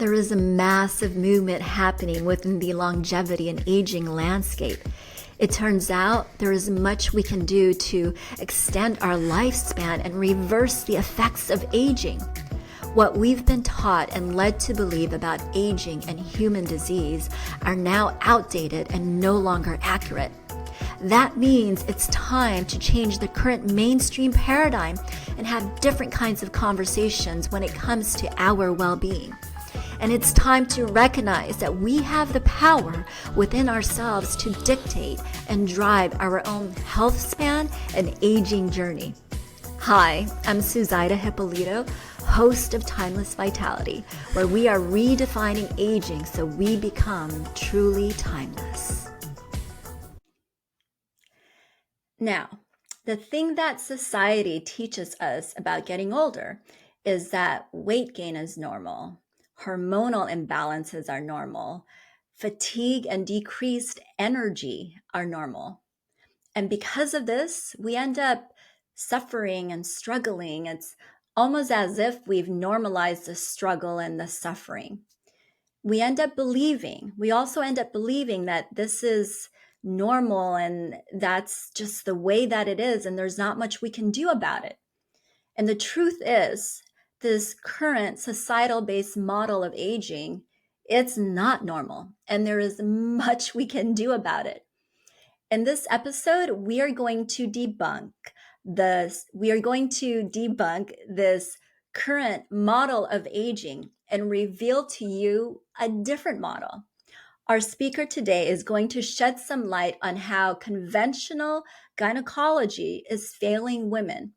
There is a massive movement happening within the longevity and aging landscape. It turns out there is much we can do to extend our lifespan and reverse the effects of aging. What we've been taught and led to believe about aging and human disease are now outdated and no longer accurate. That means it's time to change the current mainstream paradigm and have different kinds of conversations when it comes to our well-being. And it's time to recognize that we have the power within ourselves to dictate and drive our own health span and aging journey. Hi, I'm Suzaida Hippolito, host of Timeless Vitality, where we are redefining aging so we become truly timeless. Now, the thing that society teaches us about getting older is that weight gain is normal, hormonal imbalances are normal, fatigue and decreased energy are normal. And because of this, we end up suffering and struggling. It's almost as if we've normalized the struggle and the suffering. We also end up believing that this is normal and that's just the way that it is, and there's not much we can do about it. And the truth is, this current societal-based model of aging, it's not normal, and there is much we can do about it. In this episode, we are going to debunk this current model of aging and reveal to you a different model. Our speaker today is going to shed some light on how conventional gynecology is failing women.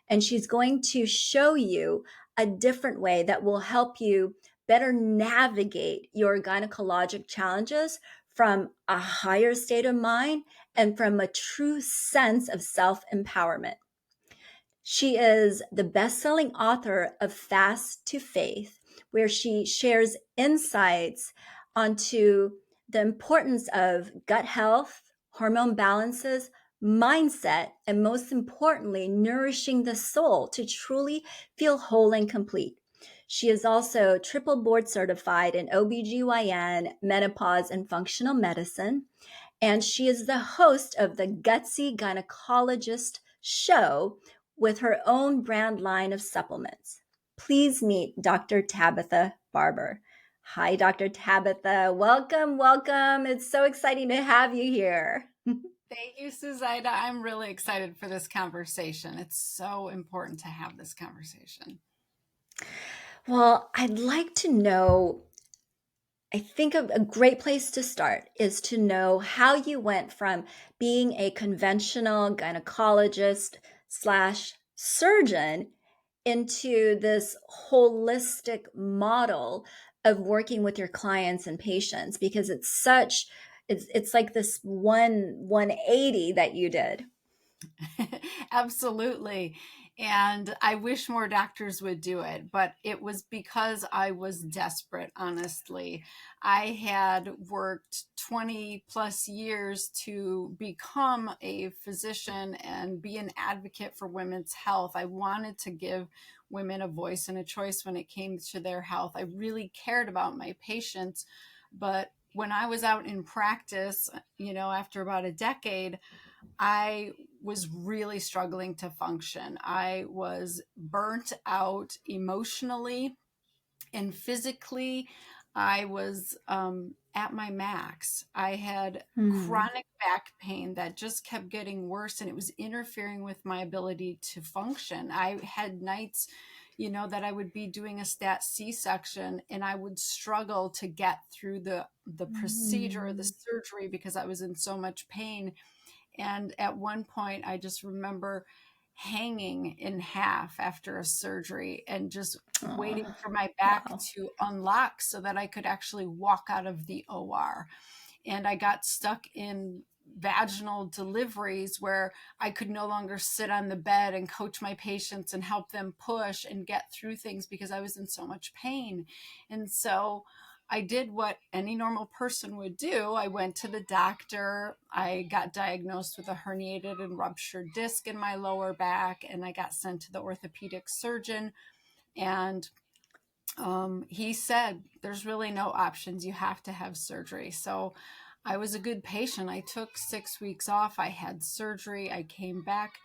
And she's going to show you a different way that will help you better navigate your gynecologic challenges from a higher state of mind and from a true sense of self-empowerment. She is the best-selling author of Fast to Faith, where she shares insights onto the importance of gut health, hormone balances, mindset, and most importantly, nourishing the soul to truly feel whole and complete. She is also triple board certified in OBGYN, menopause, and functional medicine. And she is the host of the Gutsy Gynecologist show with her own brand line of supplements. Please meet Dr. Tabatha Barber. Hi, Dr. Tabatha. Welcome. It's so exciting to have you here. Thank you, Suzaida. I'm really excited for this conversation. It's so important to have this conversation. Well, I'd like to know, I think a great place to start is to know how you went from being a conventional gynecologist / surgeon into this holistic model of working with your clients and patients, because it's like this 180 that you did. Absolutely. And I wish more doctors would do it, but it was because I was desperate, honestly. I had worked 20 plus years to become a physician and be an advocate for women's health. I wanted to give women a voice and a choice when it came to their health. I really cared about my patients, but when I was out in practice, after about a decade, I was really struggling to function. I was burnt out emotionally and physically. I was at my max. I had chronic back pain that just kept getting worse, and it was interfering with my ability to function. I had nights, that I would be doing a stat C-section and I would struggle to get through the procedure or the surgery because I was in so much pain. And at one point, I just remember hanging in half after a surgery and just waiting for my back to unlock so that I could actually walk out of the OR. And I got stuck in vaginal deliveries where I could no longer sit on the bed and coach my patients and help them push and get through things because I was in so much pain. And so I did what any normal person would do. I went to the doctor. I got diagnosed with a herniated and ruptured disc in my lower back, and I got sent to the orthopedic surgeon. And he said, there's really no options. You have to have surgery. So I was a good patient. I took 6 weeks off. I had surgery. I came back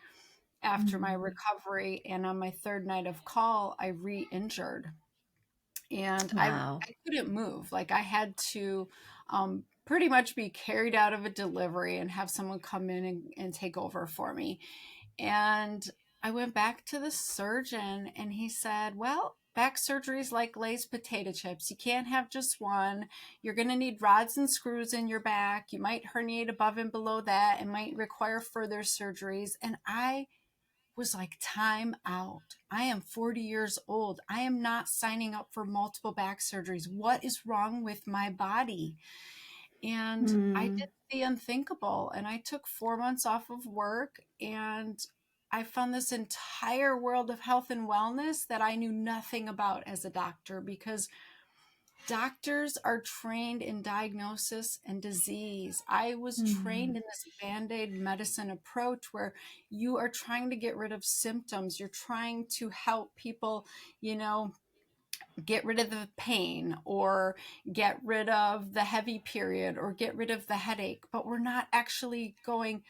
after my Mm. recovery. And on my third night of call, I re injured. And Wow. I couldn't move. Like I had to pretty much be carried out of a delivery and have someone come in and take over for me. And I went back to the surgeon and he said, well, back surgery is like Lay's potato chips. You can't have just one. You're going to need rods and screws in your back. You might herniate above and below that and might require further surgeries. And I was like, time out. I am 40 years old. I am not signing up for multiple back surgeries. What is wrong with my body? And I Mm. did the unthinkable and I took 4 months off of work and I found this entire world of health and wellness that I knew nothing about as a doctor because doctors are trained in diagnosis and disease. I was trained Mm. in this band aid medicine approach where you are trying to get rid of symptoms. You're trying to help people, you know, get rid of the pain or get rid of the heavy period or get rid of the headache, but we're not actually going,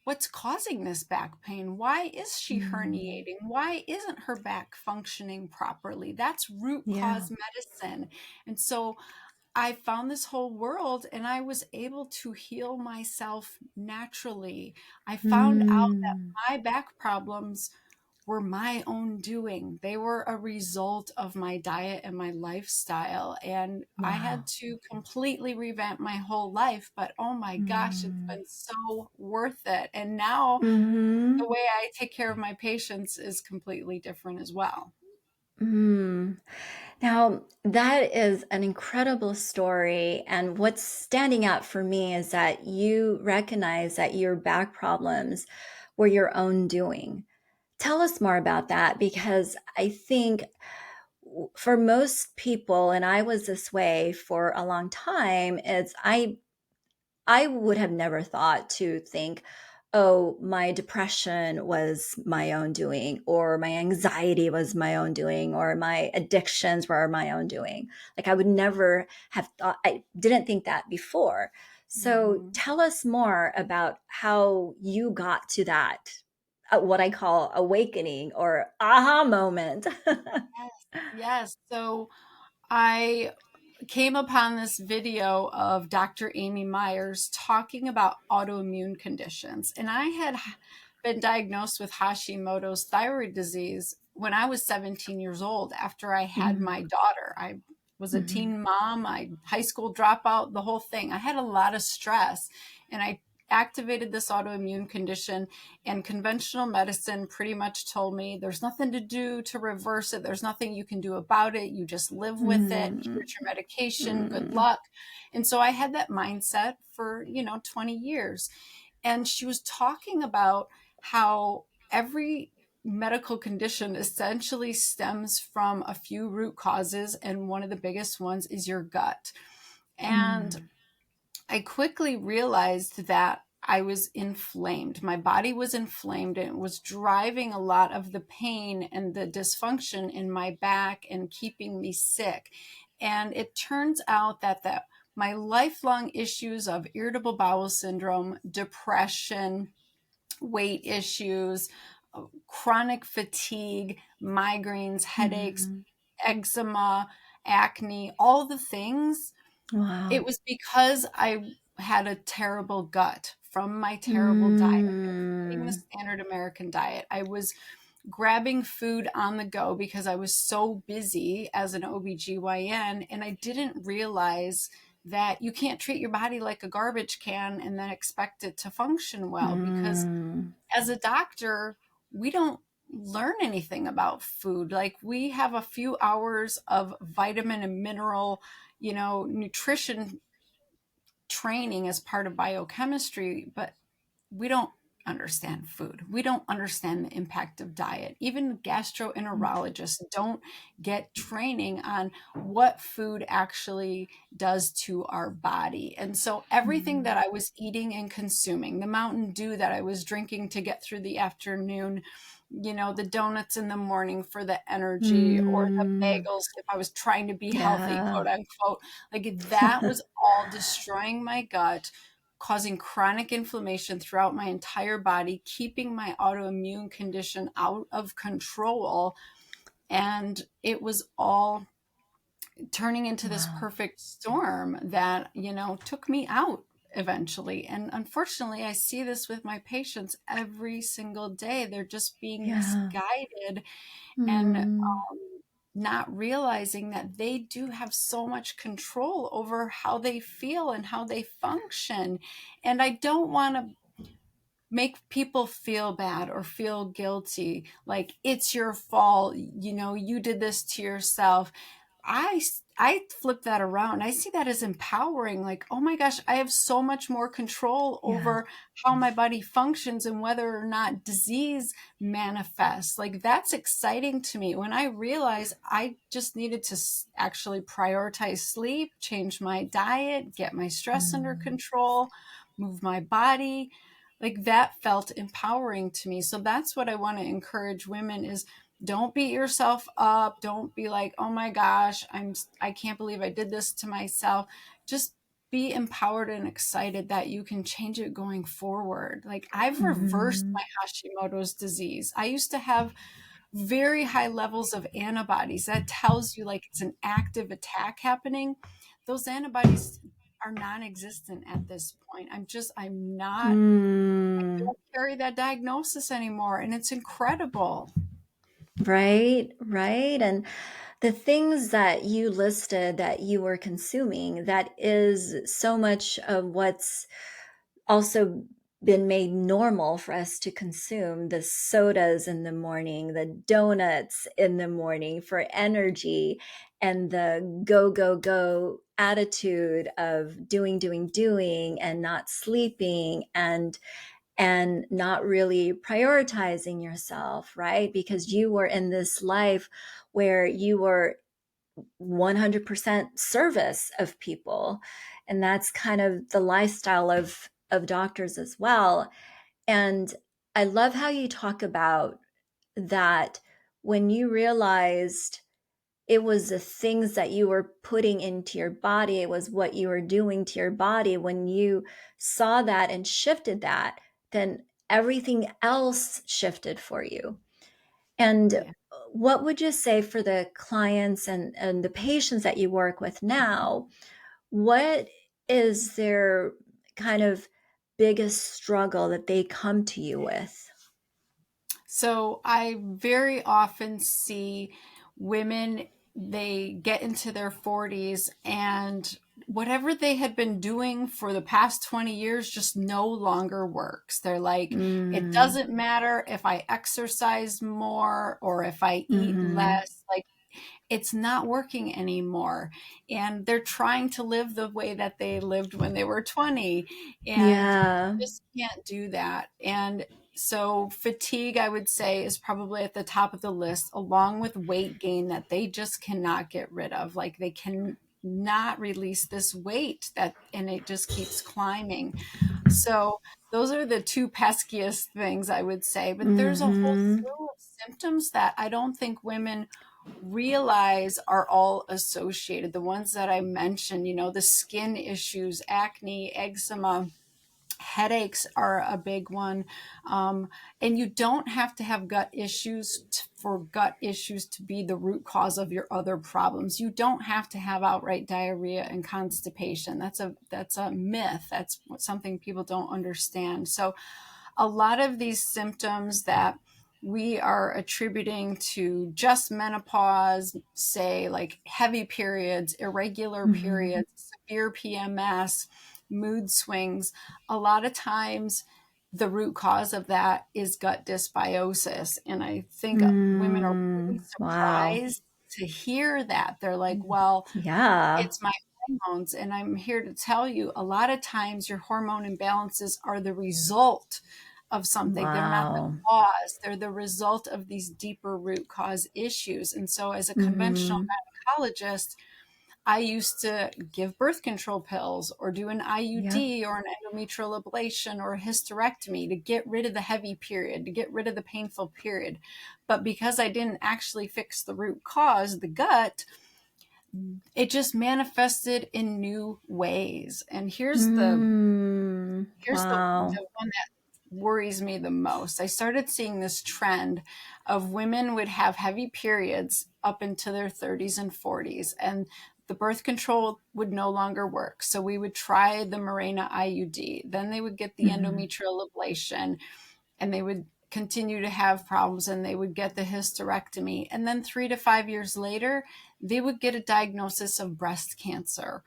what's causing this back pain? Why is she Mm. herniating? Why isn't her back functioning properly? That's root Yeah. cause medicine. And so I found this whole world and I was able to heal myself naturally. I found out that Mm. my back problems were my own doing. They were a result of my diet and my lifestyle. And I had Wow. to completely revamp my whole life. But oh my gosh, it's Mm. been so worth it. And now the Mm-hmm. way I take care of my patients is completely different as well. Mm. Now, that is an incredible story. And what's standing out for me is that you recognize that your back problems were your own doing. Tell us more about that because I think for most people, and I was this way for a long time, I would have never thought to think, oh, my depression was my own doing, or my anxiety was my own doing, or my addictions were my own doing. Like I would never have thought, I didn't think that before. So Mhm. tell us more about how you got to that, what I call awakening or aha moment. Yes. Yes. So I came upon this video of Dr. Amy Myers talking about autoimmune conditions. And I had been diagnosed with Hashimoto's thyroid disease when I was 17 years old after I had Mm, my daughter. I was a mhm, teen mom, I high school dropout, the whole thing. I had a lot of stress and I activated this autoimmune condition, and conventional medicine pretty much told me there's nothing to do to reverse it. There's nothing you can do about it. You just live with it. mm, Here's your medication. Good mm, luck. And so I had that mindset for, 20 years. And she was talking about how every medical condition essentially stems from a few root causes. And one of the biggest ones is your gut. And mm, I quickly realized that I was inflamed. My body was inflamed and it was driving a lot of the pain and the dysfunction in my back and keeping me sick. And it turns out that my lifelong issues of irritable bowel syndrome, depression, weight issues, chronic fatigue, migraines, headaches, mm. eczema, acne, all the things, it Wow. was because I had a terrible gut from my terrible diet. I was eating the Mm, standard American diet. I was grabbing food on the go because I was so busy as an OBGYN, and I didn't realize that you can't treat your body like a garbage can and then expect it to function well, because mm, as a doctor, we don't learn anything about food. Like we have a few hours of vitamin and mineral, nutrition training as part of biochemistry, but we don't understand food. We don't understand the impact of diet. Even gastroenterologists don't get training on what food actually does to our body. And so everything Mm. that I was eating and consuming, the Mountain Dew that I was drinking to get through the afternoon, the donuts in the morning for the energy, or the Mm. bagels if I was trying to be healthy, Yeah. quote unquote, like that was all destroying my gut, causing chronic inflammation throughout my entire body, keeping my autoimmune condition out of control. And it was all turning into this Wow. perfect storm that, took me out eventually. And unfortunately, I see this with my patients every single day. They're just being Yeah. misguided and Mm. not realizing that they do have so much control over how they feel and how they function. And I don't want to make people feel bad or feel guilty, like it's your fault, you did this to yourself. I flip that around. I see that as empowering. Like, oh my gosh, I have so much more control Yeah. over how my body functions and whether or not disease manifests. Like, that's exciting to me when I realize I just needed to actually prioritize sleep, change my diet, get my stress under Mm. control, move my body. Like, that felt empowering to me. So that's what I want to encourage women is, don't beat yourself up. Don't be like, oh my gosh, I can't believe I did this to myself. Just be empowered and excited that you can change it going forward. Like, I've reversed Mm. my Hashimoto's disease. I used to have very high levels of antibodies. That tells you like it's an active attack happening. Those antibodies are non-existent at this point. I'm not, I Mm. don't carry that diagnosis anymore. And it's incredible. Right, right. And the things that you listed that you were consuming, that is so much of what's also been made normal for us to consume: the sodas in the morning, the donuts in the morning for energy, and the go, go, go attitude of doing, doing, doing, and not sleeping, and not really prioritizing yourself, right? Because you were in this life where you were 100% service of people. And that's kind of the lifestyle of doctors as well. And I love how you talk about that when you realized it was the things that you were putting into your body, it was what you were doing to your body. When you saw that and shifted that, then everything else shifted for you. And Yeah. what would you say for the clients and the patients that you work with now? What is their kind of biggest struggle that they come to you with? So I very often see women, they get into their 40s and whatever they had been doing for the past 20 years just no longer works. They're like, it Mm. doesn't matter if I exercise more or if I eat Mm-hmm. less. Like, it's not working anymore. And they're trying to live the way that they lived when they were 20. And Yeah. just can't do that. And so fatigue, I would say, is probably at the top of the list, along with weight gain that they just cannot get rid of. Like, they can not release this weight and it just keeps climbing. So those are the two peskiest things I would say. But there's a whole Mm-hmm. slew of symptoms that I don't think women realize are all associated. The ones that I mentioned, the skin issues, acne, eczema, headaches are a big one. And you don't have to have gut issues for gut issues to be the root cause of your other problems. You don't have to have outright diarrhea and constipation. That's a myth. That's something people don't understand. So a lot of these symptoms that we are attributing to just menopause, say like heavy periods, irregular Mm-hmm. periods, severe PMS, mood swings, a lot of times the root cause of that is gut dysbiosis. And I think women are really Mm. Wow. surprised to hear that. They're like, well, Yeah. it's my hormones. And I'm here to tell you, a lot of times your hormone imbalances are the result of something. They're not the Wow. cause, they're the result of these deeper root cause issues. And so, as a conventional Mm-hmm. gynecologist, I used to give birth control pills or do an Yep. IUD or an endometrial ablation or a hysterectomy to get rid of the heavy period, to get rid of the painful period. But because I didn't actually fix the root cause, the gut, it just manifested in new ways. And Mm. Wow. the one that worries me the most. I started seeing this trend of women would have heavy periods up into their 30s and 40s, and the birth control would no longer work. So we would try the Mirena IUD. Then they would get the Mm-hmm. endometrial ablation, and they would continue to have problems, and they would get the hysterectomy. And then 3 to 5 years later, they would get a diagnosis of breast cancer.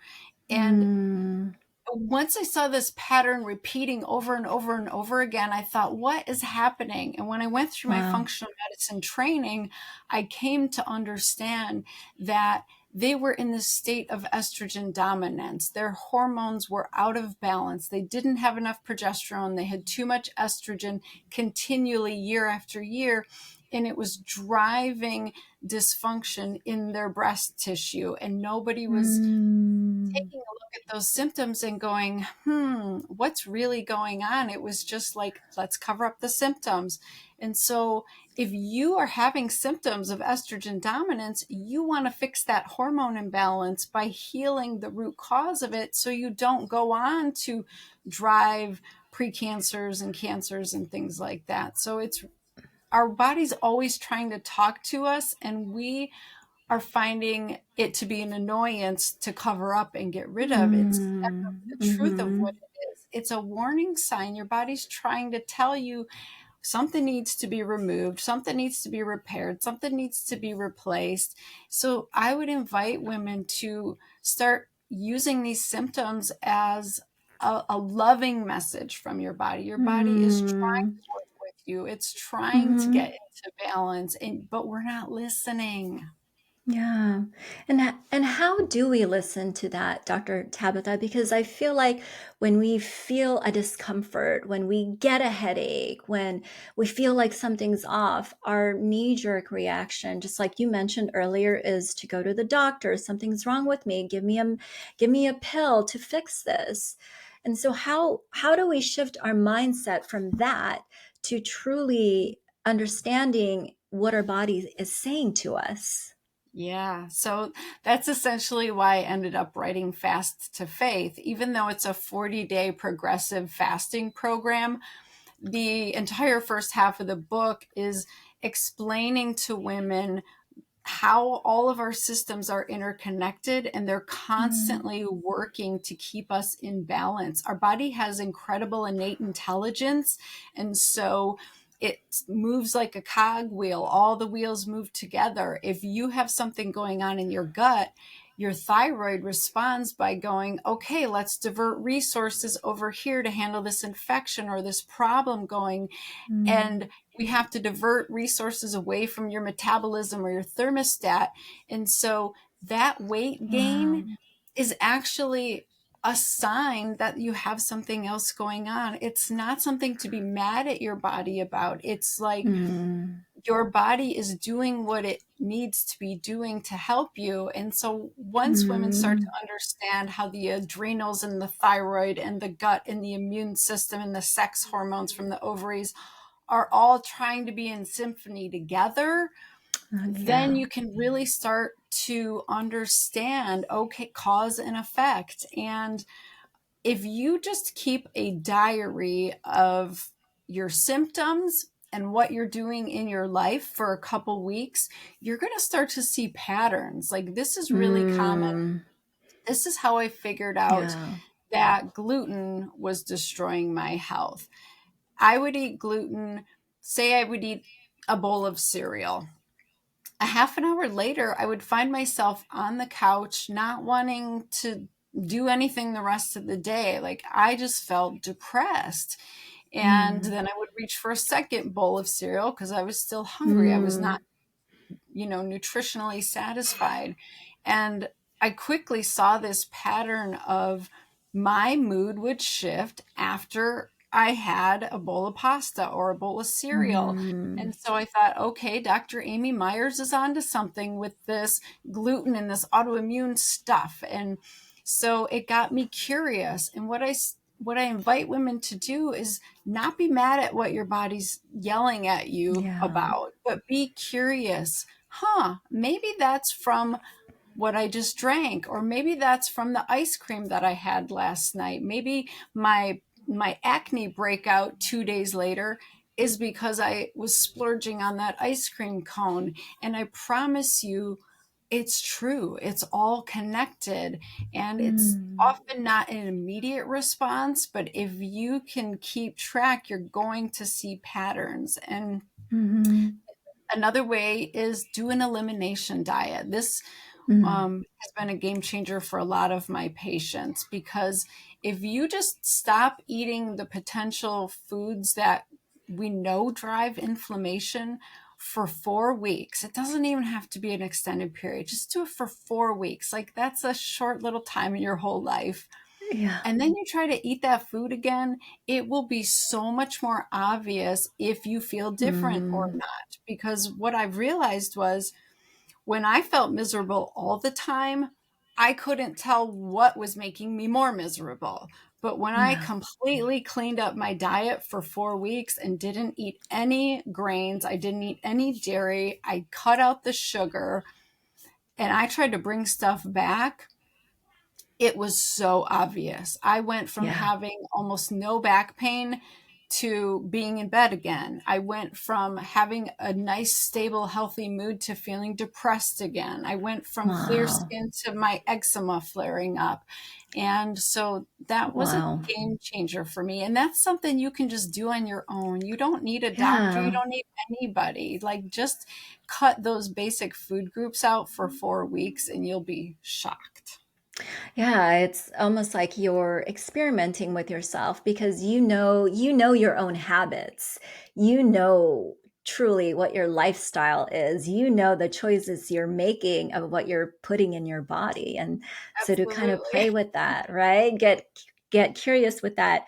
And Mm. once I saw this pattern repeating over and over and over again, I thought, what is happening? And when I went through my Wow. functional medicine training, I came to understand that they were in this state of estrogen dominance. Their hormones were out of balance. They didn't have enough progesterone. They had too much estrogen continually year after year. And it was driving dysfunction in their breast tissue. And nobody was Mm. taking a look at those symptoms and going, what's really going on? It was just like, let's cover up the symptoms. And so, if you are having symptoms of estrogen dominance, you want to fix that hormone imbalance by healing the root cause of it so you don't go on to drive precancers and cancers and things like that. So, it's our body's always trying to talk to us, and we are finding it to be an annoyance to cover up and get rid of. It's Mm. the truth of Mm-hmm. what it is. It's a warning sign. Your body's trying to tell you something needs to be removed, something needs to be repaired, something needs to be replaced. So I would invite women to start using these symptoms as a loving message from your body. Your body is trying Mm. to work with you. It's trying to Mm-hmm. get into balance, but we're not listening. Yeah. And how do we listen to that, Dr. Tabitha? Because I feel like when we feel a discomfort, when we get a headache, when we feel like something's off, our knee-jerk reaction, just like you mentioned earlier, is to go to the doctor. Something's wrong with me. Give me a pill to fix this. And so how do we shift our mindset from that to truly understanding what our body is saying to us? Yeah, so that's essentially why I ended up writing Fast to Faith. Even though it's a 40-day progressive fasting program, the entire first half of the book is explaining to women how all of our systems are interconnected, and they're Mm. constantly working to keep us in balance. Our body has incredible innate intelligence, and so it moves like a cogwheel. All the wheels move together. If you have something going on in your gut, your thyroid responds by going, okay, let's divert resources over here to handle this infection or this problem going, Mm. and we have to divert resources away from your metabolism or your thermostat. And so that weight gain Wow. is actually a sign that you have something else going on. It's not something to be mad at your body about. It's like Mm. your body is doing what it needs to be doing to help you. And so once women start Mm. to understand how the adrenals and the thyroid and the gut and the immune system and the sex hormones from the ovaries are all trying to be in symphony together, then Yeah. you can really start to understand, okay, cause and effect. And if you just keep a diary of your symptoms and what you're doing in your life for a couple weeks, you're going to start to see patterns. Like, this is really common. Mm. This is how I figured out Yeah. that gluten was destroying my health. I would eat gluten, say I would eat a bowl of cereal. A half an hour later, I would find myself on the couch, not wanting to do anything the rest of the day. Like, I just felt depressed. And Mm. then I would reach for a second bowl of cereal because I was still hungry. I was Mm. not, nutritionally satisfied. And I quickly saw this pattern of my mood would shift after I had a bowl of pasta or a bowl of cereal. Mm. And so I thought, okay, Dr. Amy Myers is onto something with this gluten and this autoimmune stuff. And so it got me curious. And what I invite women to do is not be mad at what your body's yelling at you Yeah. about, but be curious. Maybe that's from what I just drank, or maybe that's from the ice cream that I had last night. Maybe my acne breakout 2 days later is because I was splurging on that ice cream cone. And I promise you, it's true. It's all connected. And it's Mm. often not an immediate response, but if you can keep track, you're going to see patterns. And Mhm. another way is do an elimination diet. This Mm. has been a game changer for a lot of my patients, because if you just stop eating the potential foods that we know drive inflammation for 4 weeks, it doesn't even have to be an extended period. Just do it for 4 weeks. Like, that's a short little time in your whole life. Yeah. And then you try to eat that food again, it will be so much more obvious if you feel different or Mm. not. Because what I've realized was, when I felt miserable all the time, I couldn't tell what was making me more miserable. But when I Yeah. completely cleaned up my diet for 4 weeks and didn't eat any grains, I didn't eat any dairy, I cut out the sugar, and I tried to bring stuff back, it was so obvious. I went from Yeah. having almost no back pain to being in bed again. I went from having a nice, stable, healthy mood to feeling depressed again. I went from clear Wow. skin to my eczema flaring up. And so that was a Wow. game changer for me. And that's something you can just do on your own. You don't need a doctor, you Yeah. don't need anybody. Like, just cut those basic food groups out for 4 weeks and you'll be shocked. Yeah, it's almost like you're experimenting with yourself because you know your own habits. You know truly what your lifestyle is. You know the choices you're making of what you're putting in your body. And so to kind of Absolutely. play with that, right? Get curious with that.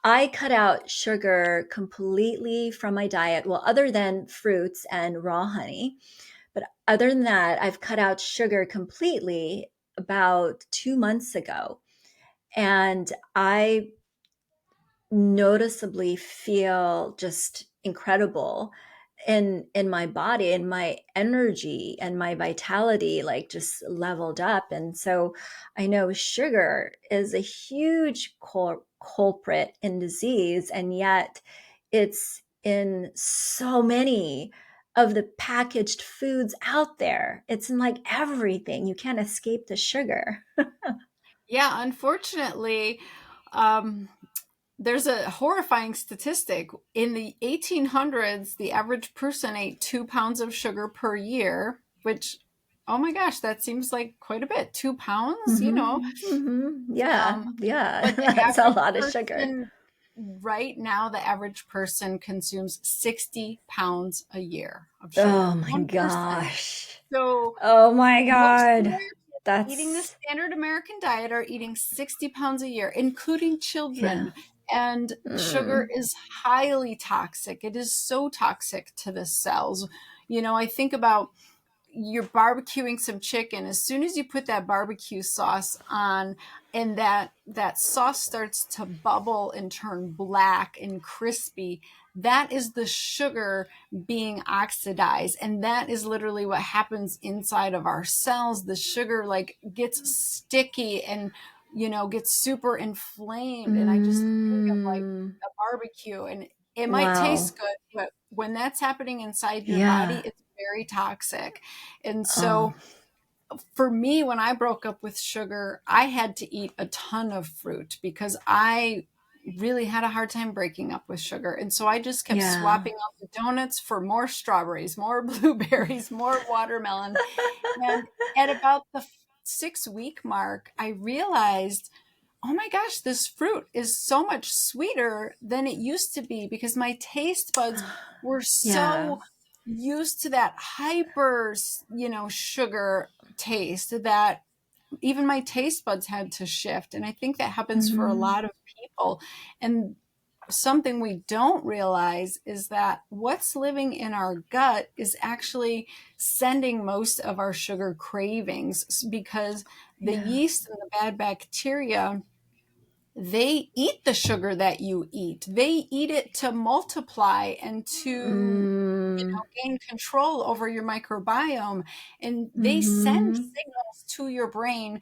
I cut out sugar completely from my diet, well, other than fruits and raw honey. But other than that, I've cut out sugar completely about 2 months ago. And I noticeably feel just incredible in my body, and my energy and my vitality like just leveled up. And so I know sugar is a huge culprit in disease, and yet it's in so many of the packaged foods out there. It's in like everything. You can't escape the sugar. Yeah, unfortunately, um, there's a horrifying statistic. In the 1800s, the average person ate 2 pounds of sugar per year, which, oh my gosh, that seems like quite a bit. 2 pounds, Yeah, yeah. but the That's a average lot of sugar. person right now, the average person consumes 60 pounds a year of Oh sugar. my One person. gosh. So Oh my most God. Americans eating the That's, standard American diet are eating 60 pounds a year, including yeah. children. And sugar Mm. is highly toxic. It is so toxic to the cells. I think about, you're barbecuing some chicken. As soon as you put that barbecue sauce on, and that sauce starts to bubble and turn black and crispy, that is the sugar being oxidized. And that is literally what happens inside of our cells. The sugar like gets sticky and gets super inflamed. And I just think of like Mm. a barbecue, and it might Wow. taste good, but when that's happening inside your body, Yeah. it's very toxic. And Oh, so for me, when I broke up with sugar, I had to eat a ton of fruit because I really had a hard time breaking up with sugar. And so I just kept yeah. swapping out the donuts for more strawberries, more blueberries, more watermelon. And at about the 6 week mark, I realized, oh my gosh, this fruit is so much sweeter than it used to be, because my taste buds were Yeah. so used to that hyper, sugar taste, that even my taste buds had to shift. And I think that happens for a Mhm. lot of people. And something we don't realize is that what's living in our gut is actually sending most of our sugar cravings, because the Yeah. yeast and the bad bacteria, they eat the sugar that you eat. They eat it to multiply and to Mm, gain control over your microbiome. And they send mm-hmm. signals to your brain,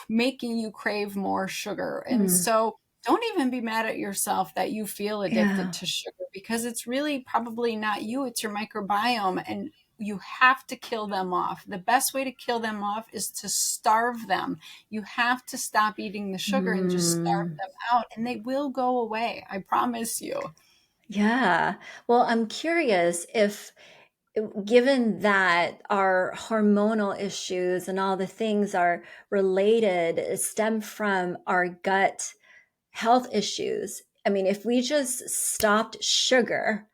making you crave more sugar. And Mm, so don't even be mad at yourself that you feel addicted yeah. to sugar, because it's really probably not you, it's your microbiome. And you have to kill them off. The best way to kill them off is to starve them. You have to stop eating the sugar and just starve Mm, them out, and they will go away. I promise you. yeah. Well, I'm curious if, given that our hormonal issues and all the things are related, stem from our gut health issues. I mean, if we just stopped sugar,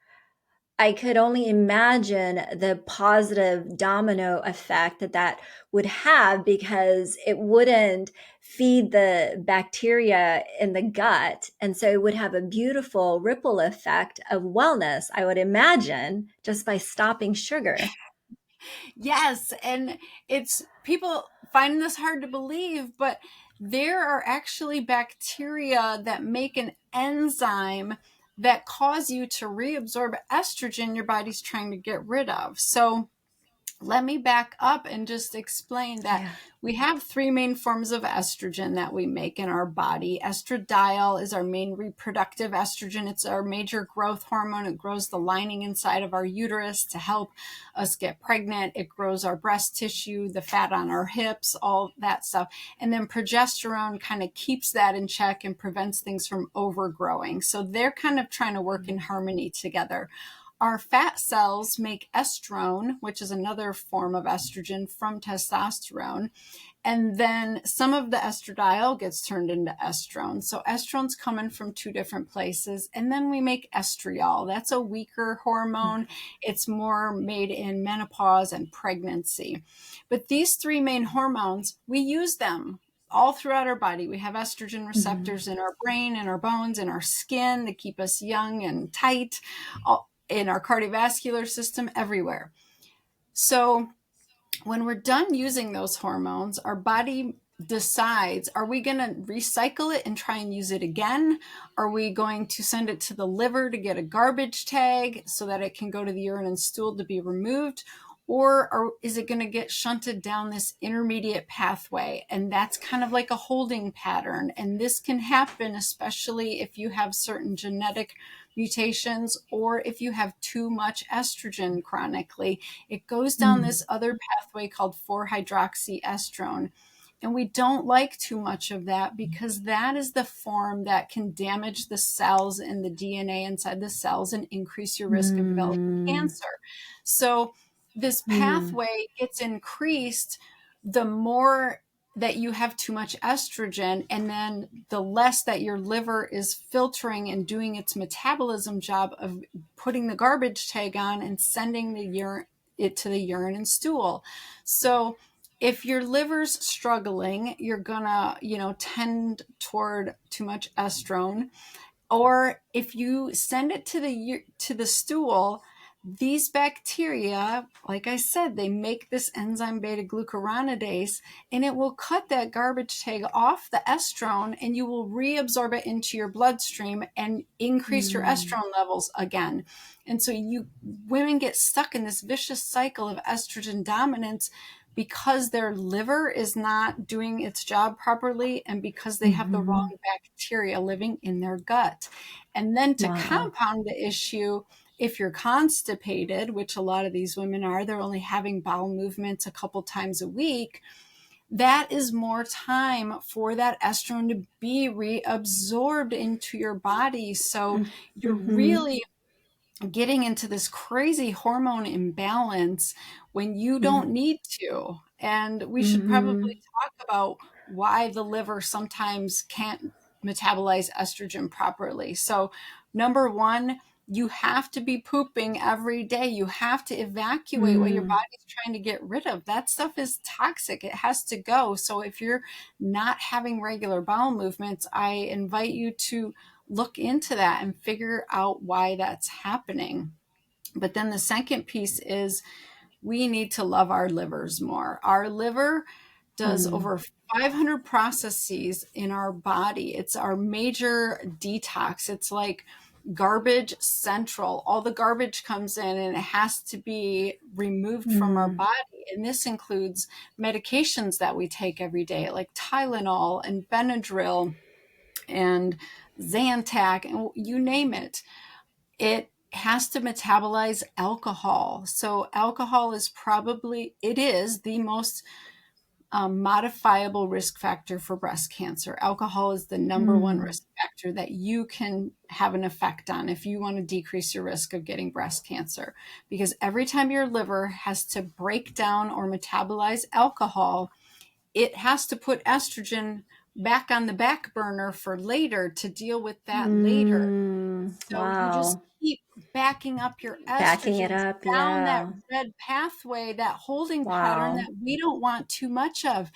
I could only imagine the positive domino effect that that would have, because it wouldn't feed the bacteria in the gut. And so it would have a beautiful ripple effect of wellness, I would imagine, just by stopping sugar. Yes, and it's people find this hard to believe, but there are actually bacteria that make an enzyme that cause you to reabsorb estrogen your body's trying to get rid of. So let me back up and just explain that Yeah. we have three main forms of estrogen that we make in our body. Estradiol is our main reproductive estrogen. It's our major growth hormone. It grows the lining inside of our uterus to help us get pregnant. It grows our breast tissue, the fat on our hips, all that stuff. And then progesterone kind of keeps that in check and prevents things from overgrowing. So they're kind of trying to work in harmony together. Our fat cells make estrone, which is another form of estrogen from testosterone. And then some of the estradiol gets turned into estrone. So estrone's coming from two different places. And then we make estriol. That's a weaker hormone. It's more made in menopause and pregnancy. But these three main hormones, we use them all throughout our body. We have estrogen Mm-hmm. receptors in our brain, in our bones, in our skin to keep us young and tight, in our cardiovascular system, everywhere. So when we're done using those hormones, our body decides, are we going to recycle it and try and use it again? Are we going to send it to the liver to get a garbage tag so that it can go to the urine and stool to be removed? Or is it going to get shunted down this intermediate pathway? And that's kind of like a holding pattern. And this can happen, especially if you have certain genetic mutations or if you have too much estrogen chronically. It goes down Mm-hmm. this other pathway called 4-hydroxyestrone. And we don't like too much of that, because that is the form that can damage the cells and the DNA inside the cells and increase your risk of developing cancer. So this Mm-hmm. pathway gets increased the more that you have too much estrogen, and then the less that your liver is filtering and doing its metabolism job of putting the garbage tag on and sending it to the urine and stool. So if your liver's struggling, you're gonna, tend toward too much estrone. Or if you send it to the stool, these bacteria, like I said, they make this enzyme beta glucuronidase, and it will cut that garbage tag off the estrone, and you will reabsorb it into your bloodstream and increase your Mm-hmm. estrone levels again. And so women get stuck in this vicious cycle of estrogen dominance, because their liver is not doing its job properly and because they have the Mm-hmm. wrong bacteria living in their gut. And then to Wow. compound the issue, if you're constipated, which a lot of these women are, they're only having bowel movements a couple times a week. That is more time for that estrone to be reabsorbed into your body. So you're Mm-hmm. really getting into this crazy hormone imbalance when you don't need to. And we should Mm-hmm. probably talk about why the liver sometimes can't metabolize estrogen properly. So, number one, You have to be pooping every day. You have to evacuate what your Mm, body's trying to get rid of. That stuff is toxic. It has to go. So if you're not having regular bowel movements, I invite you to look into that and figure out why that's happening. But then the second piece is we need to love our livers more. Our liver does mm, over 500 processes in our body. It's our major detox. It's like garbage central. All the garbage comes in and it has to be removed from our mm, body. And this includes medications that we take every day, like Tylenol and Benadryl and Zantac, and you name it. It has to metabolize alcohol. So alcohol is probably, it is the most modifiable risk factor for breast cancer. Alcohol is the number one mm, risk factor that you can have an effect on if you want to decrease your risk of getting breast cancer. Because every time your liver has to break down or metabolize alcohol, it has to put estrogen back on the back burner for later to deal with that later. So you just wow. keep backing up your Backing it estrogens up. down that Yeah. red pathway, that holding pattern Wow. that we don't want too much of.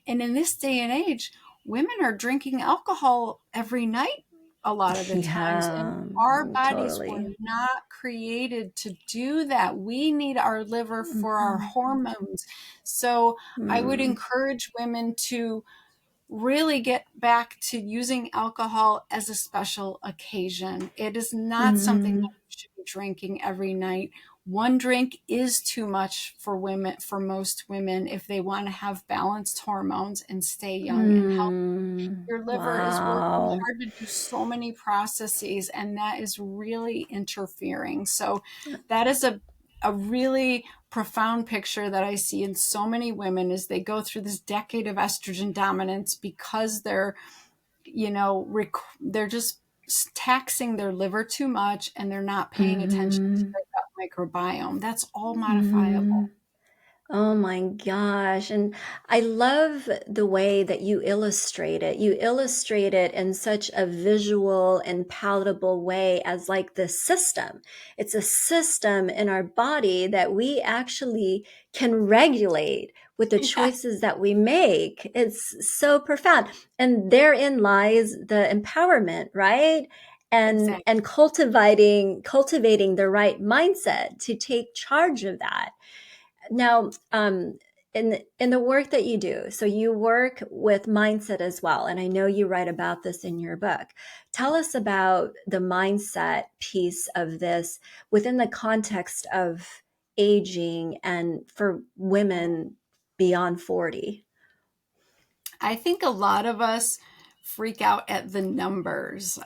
And in this day and age, women are drinking alcohol every night a lot of the times. And Yeah. our bodies were Totally. not created to do that. We need our liver for our Mhm. hormones. So I would Mm, encourage women to really get back to using alcohol as a special occasion. It is not something that mhm, you should be drinking every night. One drink is too much for women, for most women, if they want to have balanced hormones and stay young and healthy. Your liver is working wow. hard to do so many processes, and that is really interfering. So, that is a really profound picture that I see in so many women as they go through this decade of estrogen dominance because they're, they're just taxing their liver too much and they're not paying attention to Mhm, their gut microbiome. That's all modifiable. mhm. Oh my gosh. And I love the way that you illustrate it. You illustrate it in such a visual and palatable way as like the system. It's a system in our body that we actually can regulate with the Yeah, choices that we make. It's so profound. And therein lies the empowerment, right? And exactly. cultivating the right mindset to take charge of that. Now, in the work that you do, so you work with mindset as well, and I know you write about this in your book. Tell us about the mindset piece of this within the context of aging and for women beyond 40. I think a lot of us freak out at the numbers.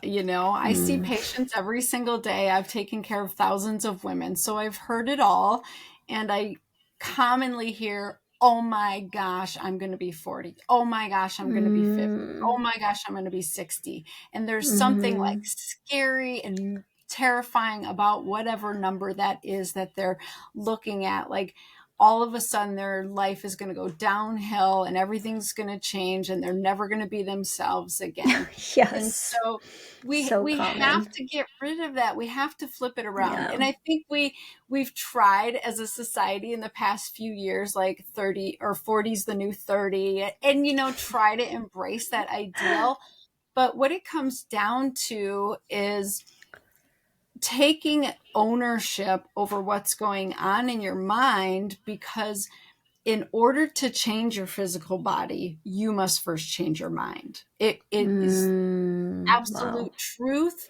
I see Mm, patients every single day. I've taken care of thousands of women, so I've heard it all. And I commonly hear, oh my gosh, I'm going to be 40. Oh my gosh, I'm going to be 50. Oh mm, my gosh, I'm going to be 60. And there's something like mhm. scary and terrifying about whatever number that is that they're looking at. Like, all of a sudden their life is going to go downhill and everything's going to change and they're never going to be themselves again. And Yes, so we so we have common. to get rid of that. We have to flip it around. Yeah. And I think we've tried as a society in the past few years, like 30 or 40 is the new 30, and try to embrace that ideal. But what it comes down to is taking ownership over what's going on in your mind, because in order to change your physical body, you must first change your mind. It is Wow. absolute truth.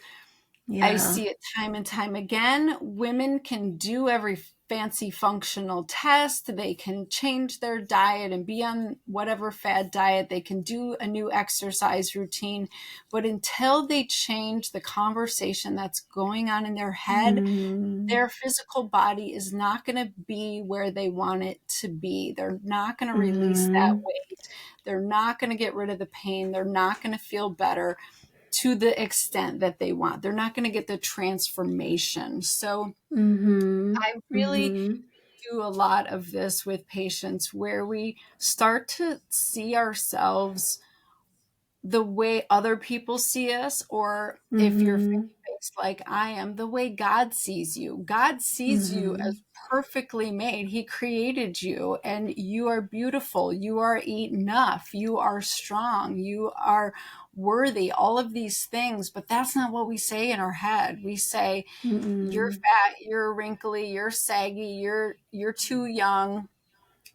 I Yeah. see it time and time again. Women can do every fancy functional test. They can change their diet and be on whatever fad diet. They can do a new exercise routine. But until they change the conversation that's going on in their head, Mm, their physical body is not going to be where they want it to be. They're not going to release that mhm, weight. They're not going to get rid of the pain. They're not going to feel better to the extent that they want. They're not going to get the transformation. So mhm, I really mhm, do a lot of this with patients where we start to see ourselves the way other people see us, or if you're mhm. just like I am, the way God sees you. God sees you Mm-hmm. as perfectly made. He created you, and you are beautiful. You are enough. You are strong. You are worthy. All of these things. But that's not what we say in our head. We say, you're Mm-mm. fat, you're wrinkly, you're saggy, you're too young.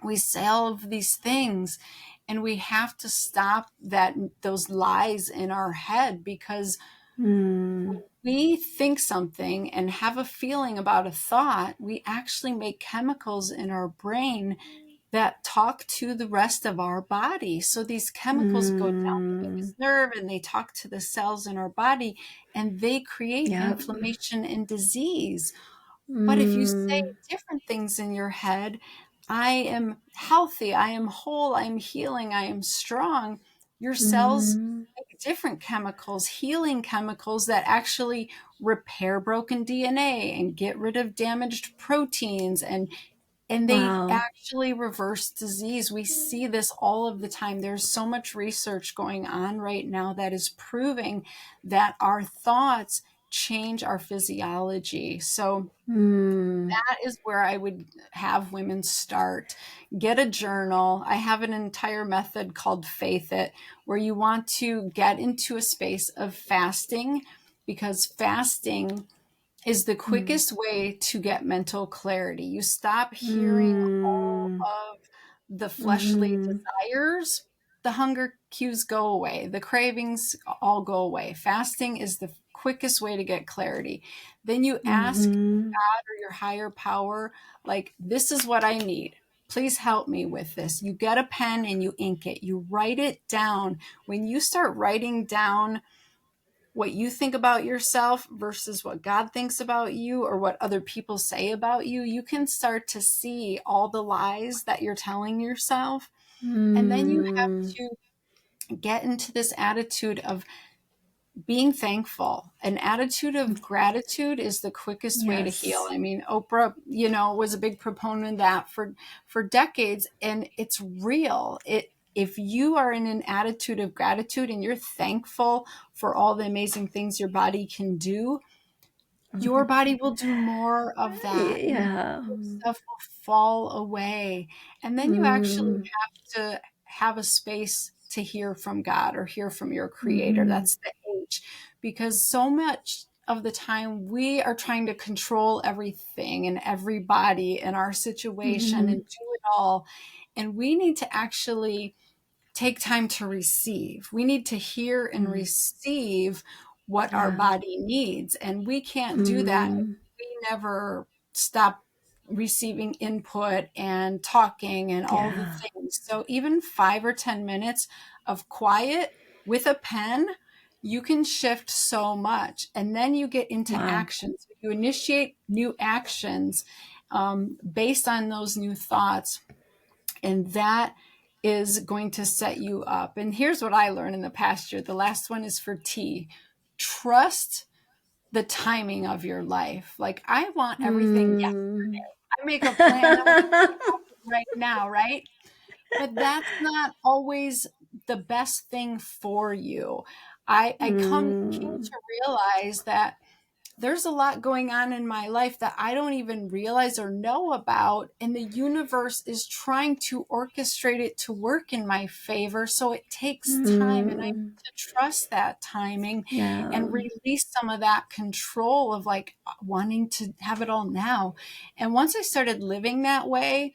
We say all of these things, and we have to stop that those lies in our head, because Mm. we think something and have a feeling about a thought, we actually make chemicals in our brain that talk to the rest of our body. So these chemicals go down the Mm. vagus nerve and they talk to the cells in our body, and they create Yep. inflammation and disease. But if you say Mm. different things in your head, I am healthy, I am whole, I am healing, I am strong, your cells Mm. make different chemicals, healing chemicals that actually repair broken DNA and get rid of damaged proteins, and they Wow. actually reverse disease. We see this all of the time. There's so much research going on right now that is proving that our thoughts change our physiology. So Mm. that is where I would have women start. Get a journal. I have an entire method called Faith It, where you want to get into a space of fasting, because fasting is the Mm. quickest way to get mental clarity. You stop hearing all Mm. of the fleshly Mm. desires, the hunger cues go away, the cravings all go away. Fasting is the quickest way to get clarity. Then you ask Mm. God or your higher power, like, this is what I need. Please help me with this. You get a pen and you ink it. You write it down. When you start writing down what you think about yourself versus what God thinks about you or what other people say about you, you can start to see all the lies that you're telling yourself. And then you have Mm. to get into this attitude of being thankful. An attitude of gratitude is the quickest way to heal. Yes. I mean, Oprah, was a big proponent of that for decades, and it's real. If you are in an attitude of gratitude and you're thankful for all the amazing things your body can do, your body will do more of that. Yeah. Stuff will fall away. And then you actually Mm. have to have a space to hear from God or hear from your creator. Mm-hmm. That's the H. Because so much of the time we are trying to control everything and everybody in our situation Mm-hmm. and do it all. And we need to actually take time to receive. We need to hear and Mm. receive what our Yeah. body needs. And we can't do that if Mm. we never stop receiving input and talking and all the Yeah. things. So even 5 or 10 minutes of quiet with a pen, you can shift so much. And then you get into Wow. actions. You initiate new actions based on those new thoughts, and that is going to set you up. And here's what I learned in the past year. The last one is for T. Trust the timing of your life. Like, I want everything Mm. yesterday. I make a plan, I want it to happen right now, right? But that's not always the best thing for you. I came Mm. to realize that there's a lot going on in my life that I don't even realize or know about. And the universe is trying to orchestrate it to work in my favor. So it takes time. And I need Mm. to trust that timing Yeah. and release some of that control of like wanting to have it all now. And once I started living that way,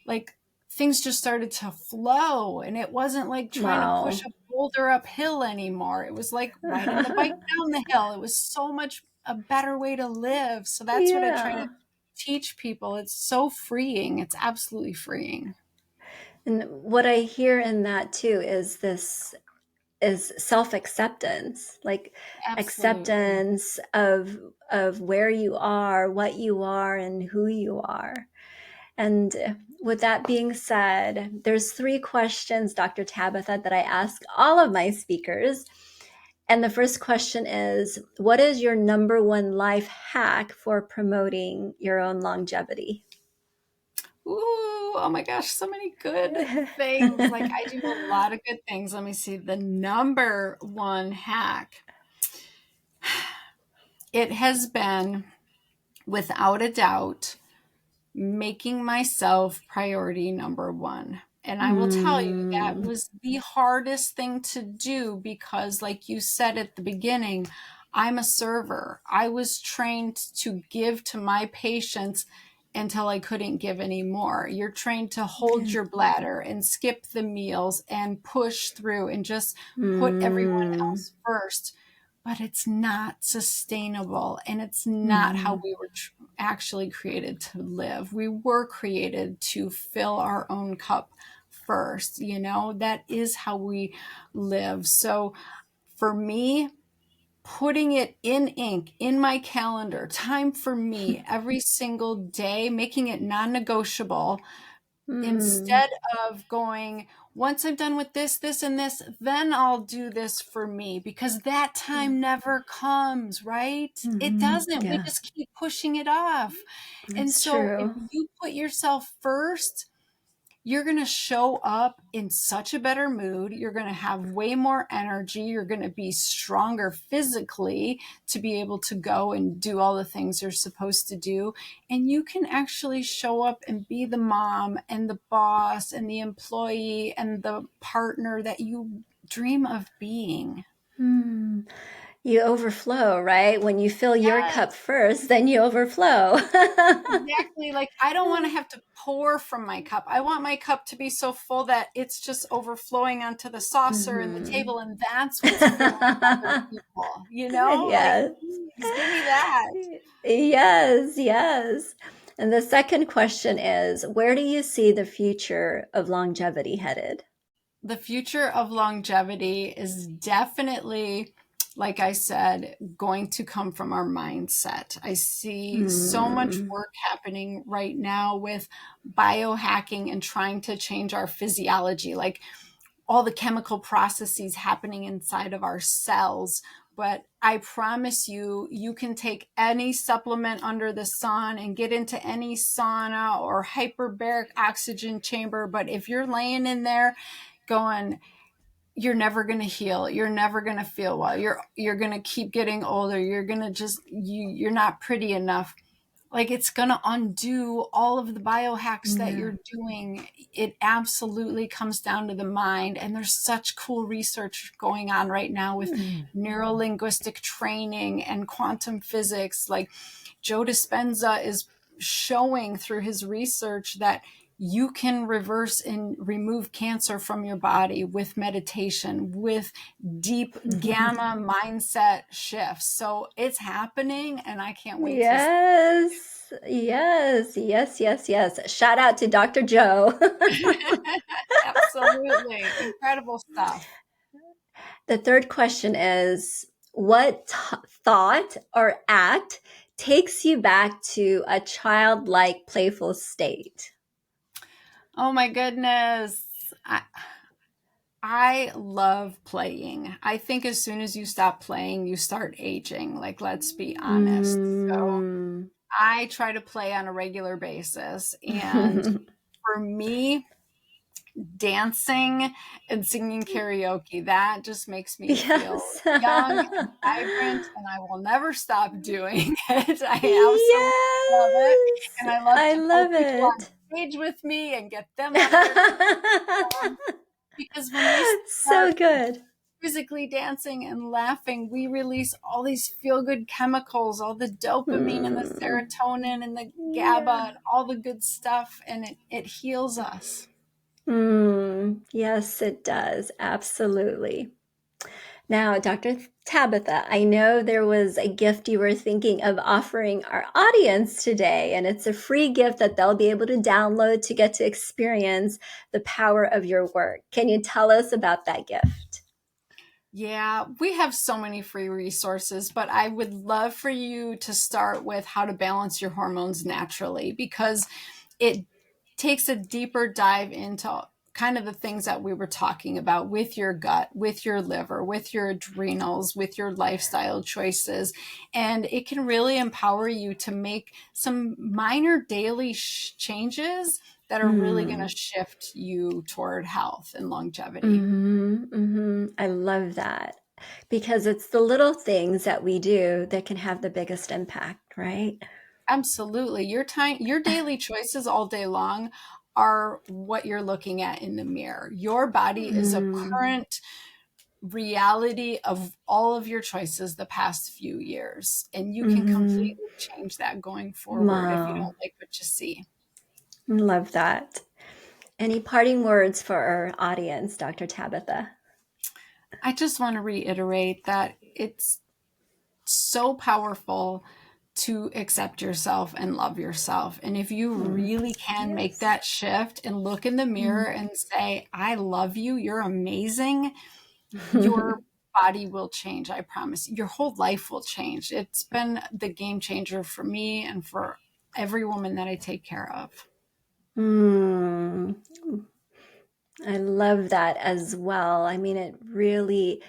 like, things just started to flow, and it wasn't like trying to push Wow. a boulder uphill anymore. It was like riding the bike down the hill. It was so much a better way to live. So that's what I try to Yeah. teach people. It's so freeing. It's absolutely freeing. And what I hear in that too is this is self-acceptance, like Absolutely. acceptance of where you are, what you are, and who you are. And with that being said, there's three questions, Dr. Tabatha, that I ask all of my speakers. And the first question is, what is your number one life hack for promoting your own longevity? Ooh, oh my gosh, so many good things. Like, I do a lot of good things. Let me see. The number one hack it has been, without a doubt, making myself priority number one. And I will tell you, that Mm. was the hardest thing to do because, like you said at the beginning, I'm a server. I was trained to give to my patients until I couldn't give anymore. You're trained to hold Yeah. your bladder and skip the meals and push through and just put everyone Mm. else first. But it's not sustainable, and it's not how Mm. we were actually created to live. We were created to fill our own cup first. That is how we live. So for me, putting it in ink in my calendar, time for me every single day, making it non-negotiable, Mm. instead of going, once I'm done with this and this, then I'll do this for me, because that Yeah. time never comes, right? It Hmm. doesn't. We Yeah, just keep pushing it off. And that's so if true. you put yourself first, you're going to show up in such a better mood. You're going to have way more energy. You're going to be stronger physically to be able to go and do all the things you're supposed to do. And you can actually show up and be the mom and the boss and the employee and the partner that you dream of being. Hmm. You overflow, right? When you fill your cup Yes. first, then you overflow. Exactly. Like, I don't want to have to pour from my cup. I want my cup to be so full that it's just overflowing onto the saucer and the Hmm. table, and that's what's filling other people. Like, Yes. please give me that. Yes, yes. And the second question is, where do you see the future of longevity headed? The future of longevity is definitely, like I said, going to come from our mindset. I see so much Hmm. work happening right now with biohacking and trying to change our physiology. Like, all the chemical processes happening inside of our cells. But I promise you, you can take any supplement under the sun and get into any sauna or hyperbaric oxygen chamber. But if you're laying in there going, you're never going to heal, you're never going to feel well, you're going to keep getting older, you're going to just, you're not pretty enough, like, it's going to undo all of the biohacks that Yeah. you're doing. It absolutely comes down to the mind. And there's such cool research going on right now with Mm. neurolinguistic training and quantum physics. Like, Joe Dispenza is showing through his research that you can reverse and remove cancer from your body with meditation, with deep gamma mindset shifts. So it's happening, and I can't wait to. Yes, yes, yes, yes, yes. Shout out to Dr. Joe. Absolutely. Incredible stuff. The third question is, what thought or act takes you back to a childlike, playful state? Oh my goodness. I love playing. I think as soon as you stop playing, you start aging. Like, let's be honest. So Mm. I try to play on a regular basis. And for me, dancing and singing karaoke, that just makes me feel Yes. young and vibrant, and I will never stop doing it. I absolutely love it. And Yes, I love I to pull love people on it. stage with me and get them up there to perform, because when we So start good. physically dancing and laughing, we release all these feel good chemicals, all the dopamine and the Hmm. serotonin and the GABA Yeah. and all the good stuff, and it heals us. Mm, yes, it does. Absolutely. Now, Dr. Tabatha, I know there was a gift you were thinking of offering our audience today, and it's a free gift that they'll be able to download to get to experience the power of your work. Can you tell us about that gift? Yeah, we have so many free resources, but I would love for you to start with how to balance your hormones naturally, because it takes a deeper dive into kind of the things that we were talking about with your gut, with your liver, with your adrenals, with your lifestyle choices. And it can really empower you to make some minor daily changes that are really going to Mm. shift you toward health and longevity. Hmm. Hmm. I love that. because it's the little things that we do that can have the biggest impact, right? Absolutely. Your daily choices all day long are what you're looking at in the mirror. Your body is a Mm, current reality of all of your choices the past few years, and you can mm-hmm. completely change that going forward if you Wow, don't like what you see. love that. Any parting words for our audience, Dr. Tabatha? I just want to reiterate that it's so powerful to accept yourself and love yourself. And if you Mm, really can make yes. that shift and look in the mirror and say, I love you, you're amazing, your body will change. I promise. Your whole life will change. It's been the game changer for me and for every woman that I take care of. Mm, I love that as well. I mean, it really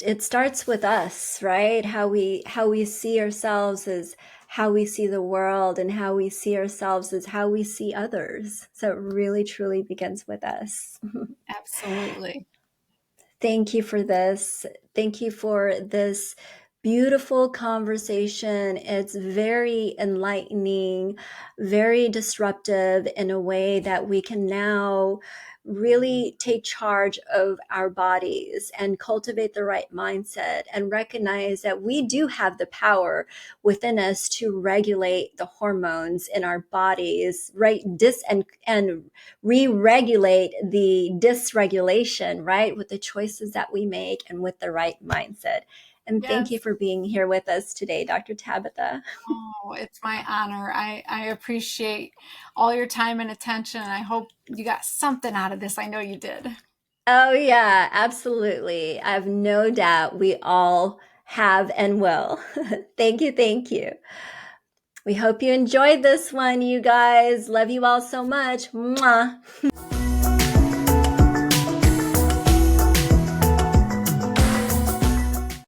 it starts with us, right? How we see ourselves is how we see the world, and how we see ourselves is how we see others. So it really truly begins with us. Absolutely. Thank you for this. Thank you for this beautiful conversation. It's very enlightening, very disruptive in a way that we can now really take charge of our bodies and cultivate the right mindset and recognize that we do have the power within us to regulate the hormones in our bodies, right? And re-regulate the dysregulation, right? With the choices that we make and with the right mindset. And thank you Yes. for being here with us today, Dr. Tabatha. Oh, it's my honor. I appreciate all your time and attention. And I hope you got something out of this. I know you did. Oh, yeah, absolutely. I have no doubt we all have and will. Thank you. Thank you. We hope you enjoyed this one, you guys. Love you all so much. Mwah.